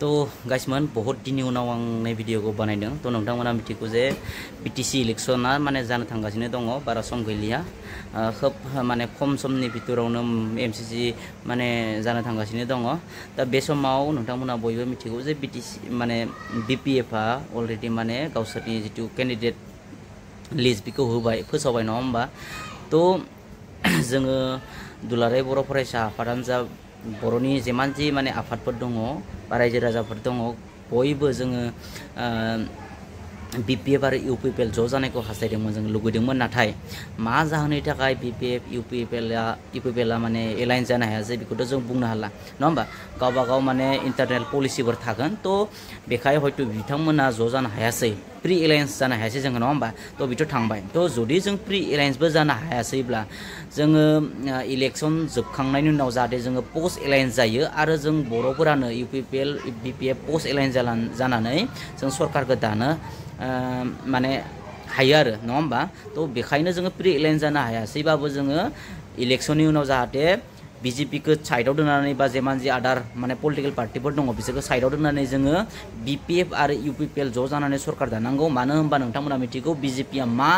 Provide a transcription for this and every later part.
तो गाइसमोन बहुत दिननि उनाव आं नै भिडिअखौ बानायदों तो नोंथांमोना मिथिगौ जे बिटिसि इलेक्शना माने जानो थांगासिनो दङ बारा सम गैलिया खोब माने खम समनि भितरावनो एमसिसि माने जानो थांगासिनो दङ दा बे समाव नोंथांमोना बयबो मिथिगौ जे बिटिसि माने बिपिएफ आ अलरेडि माने गावसोरनि जितु कैंडिडेट लिस्ट बेखौ होबाय फोसावबाय नङा होमबा तो जोङो दुलाराय बर' फरायसा आफादानो जा बर'नि जेमान जि माने आफादफोर दङ बा रायजो राजाफोर दङ बयबो जोङो बिपिएफ आरो इउपिपिएल ज' जानायखौ हास्थायदोंमोन जों लुगैदोंमोन नाथाय मा जाहोननि थाखाय बिपिएफ इउपिपिएलआ माने एलाइन जानो हायासै बेखौथ' जों बुंनो हाला नङा होमबा गावबा गाव माने इन्टारनेल पलिसिफोर थागोन तो बेखाय हयथ' बिथांमोना ज' जानो हायासै प्रि एलायन्स जानो हायासै जोङो नङा होमबा तो बिथ' थांबाय तो जुदि जों प्रि एलायन्सबो जानो हायासैब्ला जोङो इलेक्शन जोबखांनायनि उनाव जाहाथे जोङो पोस्ट एलायन्स जायो आरो जों बर'फोरानो इउपिपिएल बिपिएफ पोस्ट एलायन्स जानानै जों सरकारखौ दानो माने हायो आरो नङा होमबा तो बेखायनो जोङो प्रि एलायन्स जानो हायासैबाबो जोङो इलेक्शननि उनाव जाहाथे बिजेपिखौ साइडआव दोननानै बा जेमान जि आदार माने पलिटिकल पार्टिफोर दङ बिसोरखौ साइडआव दोननानै जोङो बिपिएफ आरो इउपिपिएल ज' जानानै सरकार दानांगौ मानो होनबा नोंथांमोना मिथिगौ बिजेपिया मा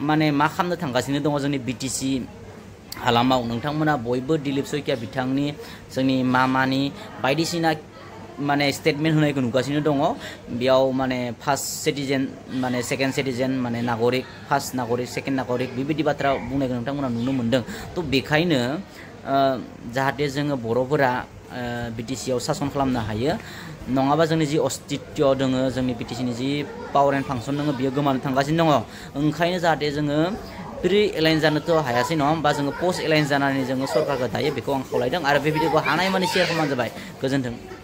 खालामनो थांगासिनो दङ जोंनि बिटिसि हालामाव नोंथांमोना बयबो दिलीप शइकिया बिथांनि जोंनि मामानि बायदिसिना माने स्टेटमेन्ट होनायखौ नुगासिनो दङ बेयाव माने फार्स्ट सिटिजेन माने सेकेन्ड सिटिजेन माने नागरिक फार्स्ट नागरिक सेकेन्ड नागरिक बेबायदि बाथ्रा बुंनायखौ नोंथांमोना नुनो मोन्दों तो बेखायनो जाहाथे जोङो बर'फोरा बिटिसिआव सासन खालामनो हायो नङाबा जोंनि जि अस्तित्व दङ जोंनि बिटिसिनि जि पावार एन्ड फांसन दङ बियो गोमानो थांगासिनो दङ ओंखायनो जाहाथे जोङो प्रि एलाइन जानोथ' हायासै नङा होमबा जोङो पोस्ट एलाइन जानानै जोङो सरकारखौ दायो बेखौ आं खावलायदों आरो बे भिडिअखौ हानायमानि शेयार खालामबानो जाबाय गोजोन्थों।